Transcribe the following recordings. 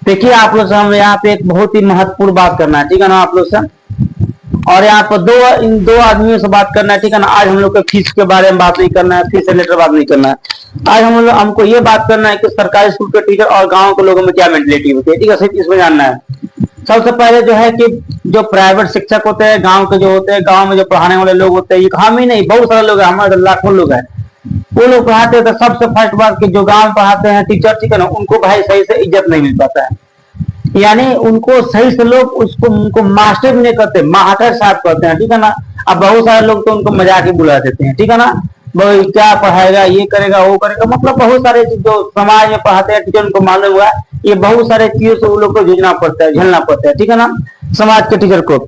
देखिए आप लोग से हम यहाँ पे एक बहुत ही महत्वपूर्ण बात करना है, ठीक है ना आप लोग से। और यहाँ पर इन दो आदमियों से बात करना है, ठीक है ना। आज हम लोग को फीस के बारे में बात नहीं करना है, फीस से रिलेटेड बात नहीं करना है। आज हमको ये बात करना है कि सरकारी स्कूल के टीचर और गाँव के लोगों में क्या मेंटलिटी होती है, ठीक है, सिर्फ इसमें जानना है। सबसे पहले जो है कि जो प्राइवेट शिक्षक होते हैं, गांव के जो होते हैं, गांव में जो पढ़ाने वाले लोग होते हैं, ये हम ही नहीं बहुत सारे लोग हैं, हमारे लाखों लोग हैं, वो लोग पढ़ाते हैं। तो सबसे फर्स्ट बात कि जो गांव पढ़ाते हैं टीचर, ठीक है ना, उनको भाई सही से इज्जत नहीं मिल पाता है। यानी उनको सही से लोग उनको मास्टर भी नहीं करते, मास्टर साहब कहते हैं, ठीक है ना। अब बहुत सारे लोग तो उनको मजाक ही बुला देते हैं, ठीक है ना। भाई क्या पढ़ाएगा, ये करेगा वो करेगा, मतलब बहुत सारे जो समाज में पढ़ाते हैं टीचर, उनको मालूम हुआ ये बहुत सारे चीजों से वो लोग को जूझना पड़ता है, झेलना पड़ता है, ठीक है ना। समाज के टीचर को,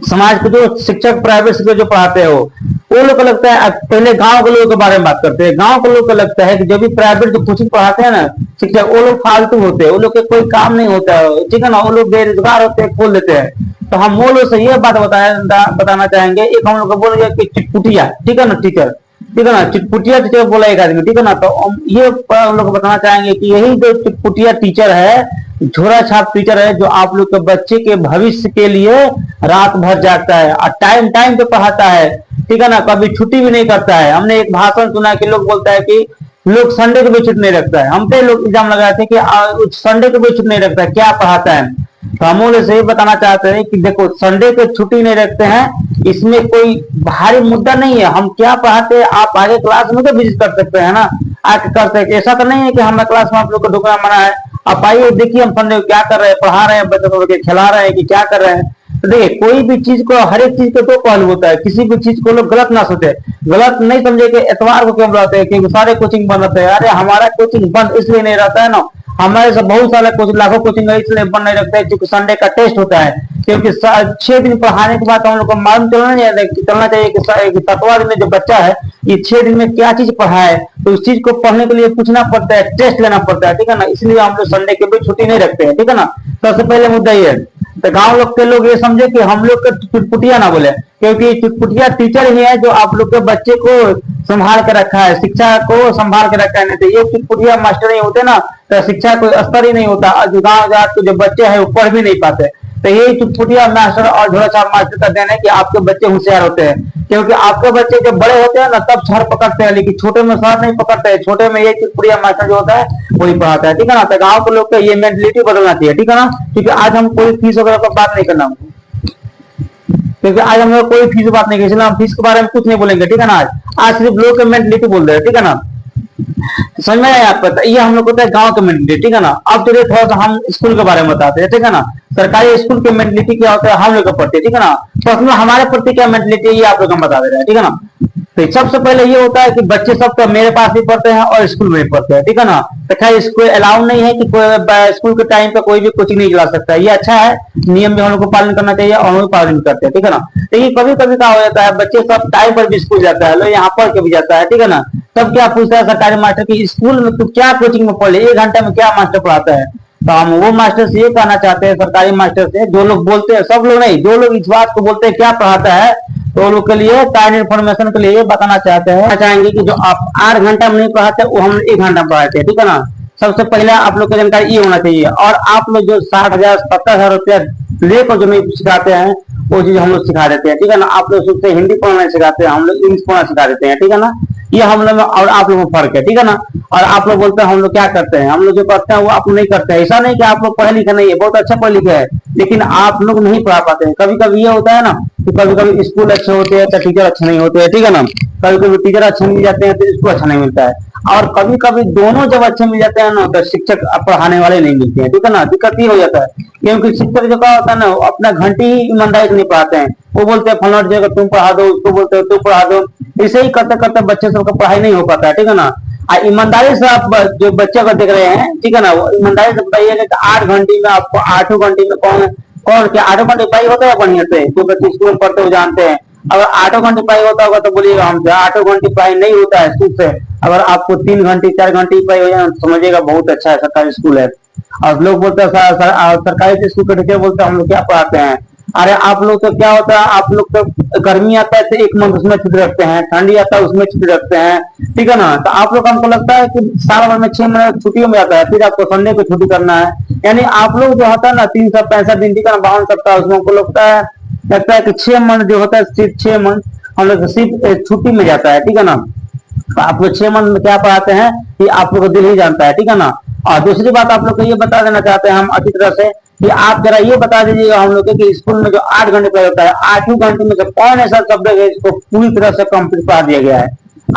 समाज के जो शिक्षक प्राइवेट शिक्षक जो पढ़ाते हैं वो लोग को लगता है। पहले गांव के लोगों के बारे में बात करते हैं। गांव के लोग को लगता है कि जो भी प्राइवेट जो कोचिंग पढ़ाते हैं ना शिक्षक, वो लोग फालतू होते हैं, वो लोग के कोई काम नहीं होता है, ठीक है ना। वो लोग बेरोजगार होते हैं, खोल देते हैं। तो हम वो लोग से ये बात बताना चाहेंगे। एक हम लोग को बोलेंगे कि चिटपुटिया, ठीक है ना टीचर, ठीक है ना, चिटपुटिया टीचर बोला एक आदमी, ठीक है ना। तो हम ये हम लोग बताना चाहेंगे कि यही जो चिटपुटिया टीचर है, झोरा छाप टीचर है, जो आप लोग के बच्चे के भविष्य के लिए रात भर जागता है और टाइम टाइम पे पढ़ाता है, ठीक है ना। कभी छुट्टी भी नहीं करता है। हमने एक भाषण सुना कि लोग बोलता है कि लोग संडे को भी छुट्टी नहीं रखता है। हम पे लोग इल्जाम लगाए थे कि संडे को भी छुट्टी नहीं रखता है, क्या पढ़ाता है। तो हम लोग से ये बताना चाहते हैं कि देखो, संडे को छुट्टी नहीं रखते हैं, इसमें कोई भारी मुद्दा नहीं है। हम क्या पढ़ाते हैं आप आगे क्लास में तो विजिट कर सकते हैं ना, आके कर सकते। ऐसा तो नहीं है कि हमारे क्लास में आप लोग को ढुकना मना है। आप आइए, देखिए हम संडे को क्या कर रहे हैं, पढ़ा रहे हैं बच्चों को, खिला रहे हैं कि क्या कर रहे हैं। तो देखिए, कोई भी चीज को, हर एक चीज का दो पहलू होता है। किसी भी चीज को लोग गलत ना सोचे, गलत नहीं समझे कि एतवार को क्यों बुलाते हैं कि सारे कोचिंग बंद रहते हैं। अरे हमारा कोचिंग बंद इसलिए नहीं रहता है ना, हमारे से बहुत सारे कोचिंग, लाखों कोचिंग इसलिए बंद नहीं रखते हैं क्योंकि संडे का टेस्ट होता है। क्योंकि 6 दिन पढ़ाने के बाद हम लोग को मालूम चलना चाहिए कि 7वां दिन में जो बच्चा है ये 6 दिन में क्या चीज पढ़ा है। तो उस चीज को पढ़ने के लिए पूछना पड़ता है, टेस्ट लेना पड़ता है, ठीक है ना। इसलिए हम लोग संडे के भी छुट्टी नहीं रखते हैं, ठीक है ना। सबसे पहले मुद्दा ये है। तो गांव लोग के लोग ये समझे कि हम लोग को चुटपुटिया ना बोले, क्योंकि चुटपुटिया टीचर ही है जो आप लोग के बच्चे को संभाल के रखा है, शिक्षा को संभाल के रखा है। नहीं तो ये चुटपुटिया मास्टर नहीं होते ना, तो शिक्षा कोई स्तर ही नहीं होता। जो गाँव जात के जो बच्चे हैं वो पढ़ भी नहीं पाते। तो यही चुटपुटिया मास्टर और झोला छाप मास्टर का देना है कि आपके बच्चे होशियार होते हैं। क्योंकि आपके बच्चे जब बड़े होते हैं ना तब सर पकड़ते हैं, लेकिन छोटे में सर नहीं पकड़ते हैं। छोटे में ये चुटपुटिया मास्टर जो होता है वही पढ़ाता है, ठीक है ना। तो गाँव के लोग का ये मेंटलिटी बदलना चाहिए, ठीक है ना। क्योंकि आज हम कोई फीस वगैरह पर बात नहीं करना, क्योंकि आज हम लोग कोई फीस बात नहीं करेंगे, हम फीस के बारे में कुछ नहीं बोलेंगे, ठीक है ना। आज सिर्फ लोग के मेंटलिटी बोल रहे हैं, ठीक है ना। समझ में आया आपको? ये हम लोग होता है गांव के मेंटलिटी, ठीक है ना। अब चलिए थोड़ा सा हम स्कूल के बारे में बताते हैं, ठीक है ना। सरकारी स्कूल के मेंटलिटी क्या होता है हम लोग के प्रति, ठीक है ना। तो उसमें हमारे प्रति क्या मेंटलिटी है ये आप लोग हम बता दे रहे हैं, ठीक है ना। तो सबसे पहले ये होता है कि बच्चे सब तो मेरे पास भी पढ़ते हैं और स्कूल में भी पढ़ते हैं, ठीक है ना। तो खैर इसको अलाउ नहीं है कि कोई स्कूल के टाइम पे कोई भी कोचिंग नहीं चला सकता। ये अच्छा है, नियम भी हम लोग को पालन करना चाहिए और हम लोग पालन भी करते हैं, ठीक है ना। लेकिन कभी कभी क्या हो जाता है, बच्चे सब टाइम पर भी स्कूल जाता है, लोग यहाँ पढ़ के भी जाता है, ठीक है ना। तब क्या पूछता है सरकारी मास्टर की स्कूल में तू क्या कोचिंग में पढ़ ले, 1 घंटे में क्या मास्टर पढ़ाता है। तो हम वो मास्टर से ये कहना चाहते हैं, सरकारी मास्टर से, जो लोग बोलते हैं, सब लोग नहीं, जो लोग इस बात को बोलते हैं क्या पढ़ाता है, तो लोग के लिए काइंड इन्फॉर्मेशन के लिए ये बताना चाहेंगे कि जो आप 8 घंटा में नहीं पढ़ाते वो हम 1 घंटा पढ़ाते हैं, ठीक है ना। सबसे पहले आप लोग को जानकारी ये होना चाहिए। और आप लोग जो 60,000 70,000 रुपया लेकर जो नहीं सिखाते हैं वो चीज हम लोग सिखा देते हैं, ठीक है ना। आप लोग सोचते हैं हिंदी पढ़ना सिखाते हैं, हम लोग इंग्लिश पढ़ना सिखा देते हैं, ठीक है ना। ये हम लोग और आप लोग में फर्क है, ठीक है ना। और आप लोग बोलते हैं हम लोग क्या करते हैं, हम लोग जो करते हैं वो आप लोग नहीं करते हैं। ऐसा नहीं कि आप लोग पढ़े लिखे नहीं है, बहुत अच्छा पढ़े लिखे है, लेकिन आप लोग नहीं पढ़ा पाते हैं। कभी कभी ये होता है ना कि कभी कभी स्कूल अच्छे होते हैं तो टीचर अच्छे नहीं होते हैं, ठीक है ना। कभी कभी टीचर अच्छे मिल जाते हैं तो स्कूल अच्छा नहीं मिलता है। और कभी कभी दोनों जब अच्छे मिल जाते हैं ना तो शिक्षक पढ़ाने वाले नहीं मिलते हैं, ठीक है ना। दिक्कत ये हो जाता है, क्योंकि शिक्षक जो क्या होता है ना अपना घंटी ही ईमानदारी से नहीं पढ़ाते हैं। वो बोलते हैं फलाना जगह तुम पढ़ा दो, उसको बोलते हो तुम पढ़ा दो। ऐसे ही करते करते बच्चे सबका पढ़ाई नहीं हो पाता है, ठीक है ना। ईमानदारी से आप जो बच्चे को देख रहे हैं, ठीक है ना, वो ईमानदारी से बताइएगा कि 8 घंटे में आपको 8 घंटे में कौन क्या 8 घंटे पढ़ाई होता है बढ़िया से, जो बच्चे स्कूल में पढ़ते हुए जानते हैं। अगर 8 घंटे पढ़ाई होता होगा तो बोलिएगा हमसे 8 घंटे पढ़ाई नहीं होता है स्कूल से। अगर आपको 3 घंटे 4 घंटे पढ़ाई हो जाए तो समझिएगा बहुत अच्छा है, सरकारी स्कूल है। और लोग बोलते हैं सरकारी स्कूल के टीचर बोलते हैं हम लोग क्या पढ़ाते हैं। अरे आप लोग तो क्या होता है, आप लोग तो गर्मी आता है तो 1 मंथ उसमें छुट्टी रखते हैं, ठंडी आता है उसमें छुट्टी रखते हैं, ठीक है ना। तो आप लोग हमको लगता है कि साल भर में 6 महीने छुट्टियों में आता है, फिर आपको संडे को छुट्टी करना है। यानी आप लोग जो होता है ना 365 दिन, ठीक है ना, 52 सप्ताह, उसमें हमको लगता है कि 6 मंथ जो होता है, सिर्फ 6 मंथ हम लोग सिर्फ छुट्टी में जाता है, ठीक है ना। तो आप लोग 6 मंथ में क्या पढ़ाते हैं कि आप लोग को दिल ही जानता है, ठीक है ना। और दूसरी बात आप लोग को ये बता देना चाहते हैं हम अच्छी तरह से कि आप जरा ये बता दीजिएगा हम लोग कि स्कूल में जो 8 घंटे पढ़ाई होता है, 8 घंटे में से कौन ऐसा सब्जेक्ट है इसको पूरी तरह से कंप्लीट पढ़ा दिया गया है।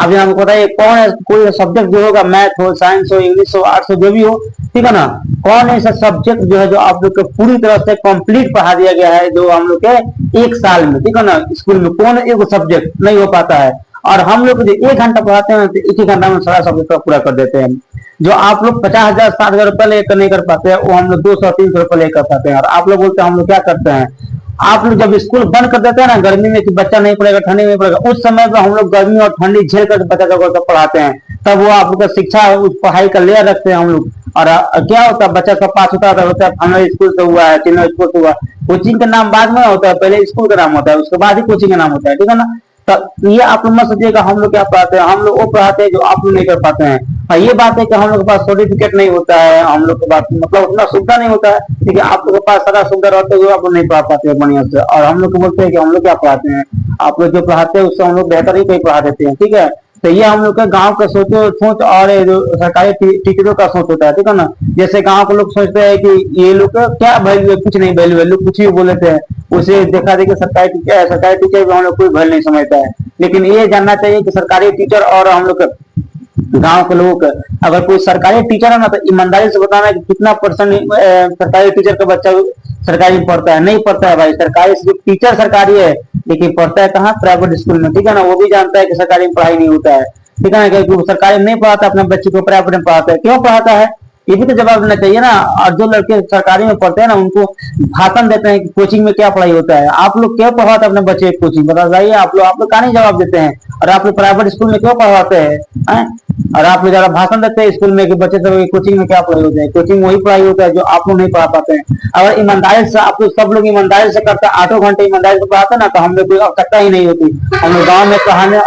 अब ये हमको बताइए कौन है, कोई सब्जेक्ट जो होगा, मैथ हो, साइंस हो, इंग्लिश हो, आर्ट्स हो, जो भी हो, ठीक है ना, कौन ऐसा सब्जेक्ट जो है जो आप लोग को पूरी तरह से कंप्लीट पढ़ा दिया गया है जो हम लोग के 1 साल में, ठीक है ना, स्कूल में कौन एक सब्जेक्ट नहीं हो पाता है। और हम लोग जो 1 घंटा पढ़ाते हैं तो 1 ही घंटा में सारा सब्जेक्ट पूरा कर देते हैं। जो आप लोग 50,000 60,000 रुपए लेकर नहीं कर पाते हैं, वो हम लोग 200 300 रुपए लेकर पाते हैं। और आप लोग बोलते हैं हम लोग क्या करते हैं, आप लोग जब स्कूल बंद कर देते हैं ना गर्मी में कि बच्चा नहीं पढ़ेगा, ठंडी में पढ़ेगा, उस समय पर हम लोग गर्मी और ठंडी झेल कर बच्चा को पढ़ाते हैं, तब वो आप लोग का शिक्षा उस पढ़ाई का लेयर रखते हैं हम लोग। और क्या होता है, बच्चा सब पास होता है हमारे स्कूल से हुआ है, चिन्ह स्कूल से हुआ। कोचिंग का नाम बाद में होता है, पहले स्कूल का नाम होता है, उसके बाद ही कोचिंग का नाम होता है, ठीक है ना। तो ये आप लोग मत सोचिएगा हम लोग क्या पढ़ाते हैं, हम लोग वो पढ़ाते हैं जो आप लोग नहीं कर पाते हैं। और ये बात है कि हम लोग के पास सर्टिफिकेट नहीं होता है, हम लोग के पास मतलब उतना सुविधा नहीं होता है, लेकिन आप लोग के पास सारा सुविधा रहते हुए आप लोग नहीं पढ़ा पाते हैं बढ़िया से। और हम लोग को बोलते हैं कि हम लोग क्या पढ़ाते हैं, आप लोग जो पढ़ाते हैं उससे हम लोग बेहतर ही कहीं पढ़ा देते हैं, ठीक है। तो ये हम लोग का गांव का सोच और जो सरकारी टीचरों का सोच होता है, ठीक है ना। जैसे गांव के लोग सोचते हैं कि ये लोग का क्या वैल्यू है, कुछ नहीं वैल्यू है, लोग कुछ भी बोल लेते हैं, उसे देखा देखी सरकारी टीचर भी हम लोग कोई वैल्यू नहीं समझता है। लेकिन ये जानना चाहिए कि सरकारी टीचर और हम लोग गांव के लोगों का, अगर कोई सरकारी टीचर है ना तो ईमानदारी से बताना है कि कितना परसेंट सरकारी टीचर का बच्चा सरकारी में पढ़ता है। नहीं पढ़ता है भाई, सरकारी सिर्फ टीचर सरकारी है, लेकिन पढ़ता है कहाँ, प्राइवेट स्कूल में, ठीक है ना। वो भी जानता है कि सरकारी में पढ़ाई नहीं होता है, ठीक है ना, क्योंकि वो सरकारी में नहीं पढ़ाता, अपने बच्चे को प्राइवेट में पढ़ाता है। क्यों पढ़ाता है ये भी तो जवाब देना चाहिए ना। और जो लड़के सरकारी में पढ़ते हैं ना उनको भाषण देते हैं कि कोचिंग में क्या पढ़ाई होता है। आप लोग क्यों पढ़ाते हैं अपने बच्चे को कोचिंग, बता जाइए आप लोग का नहीं जवाब देते हैं। और आप लोग प्राइवेट स्कूल में क्यों पढ़ाते हैं? और आप लोग जरा भाषण देते हैं स्कूल में कि बच्चे सब कोचिंग में क्या पढ़ाई होता है, कोचिंग वही पढ़ाई होता है जो आप लोग नहीं पढ़ा पाते हैं। अगर ईमानदारी से आप लोग सब लोग ईमानदारी से करते हैं, 8 घंटे ईमानदारी से पढ़ाते ना, तो हम लोग कोई आवश्यकता ही नहीं होती। हम लोग गाँव में पढ़ाने,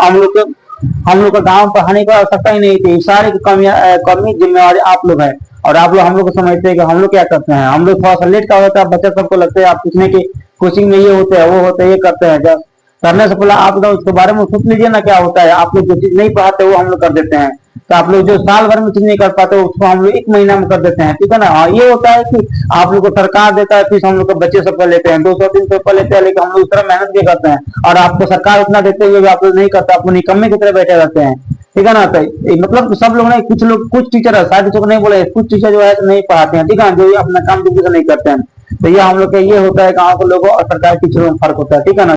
हम लोग का गाँव पढ़ाने की आवश्यकता ही नहीं थी। सारी कमी जिम्मेवारी आप लोग है। और आप लोग हम लोग को समझते हैं कि हम लोग क्या करते हैं, हम लोग थोड़ा सा लेट का होता है, बच्चा सबको लगता है आप पूछने की कोचिंग में ये होते हैं वो होते हैं ये करते हैं। जब करने से पहले आप लोग उसके बारे में सोच लीजिए ना क्या होता है। आप लोग जो चीज नहीं पढ़ाते वो हम लोग कर देते हैं, तो आप लोग जो साल भर में चीज नहीं कर पाते उसको हम लोग 1 महीना में कर देते हैं, ठीक है ना। और ये होता है कि आप लोग को सरकार देता है फीस, हम लोग को बच्चे सब कर लेते हैं 200 300 रुपये लेते हैं, लेकिन हम लोग उस तरह मेहनत भी करते हैं। और आपको सरकार उतना देते हुए भी आप लोग नहीं करते, आपको निकम्मे की तरह बैठे रहते हैं, ठीक है ना। तो मतलब सब लोग नहीं, कुछ लोग, कुछ टीचर है, सारे टीचर को नहीं बोले, कुछ टीचर जो है नहीं पढ़ाते हैं, ठीक है, जो अपना काम ठीक से नहीं करते हैं। तो ये हम लोग का ये होता है गाँव के लोगों और सरकारी टीचरों में फर्क होता है, ठीक है ना।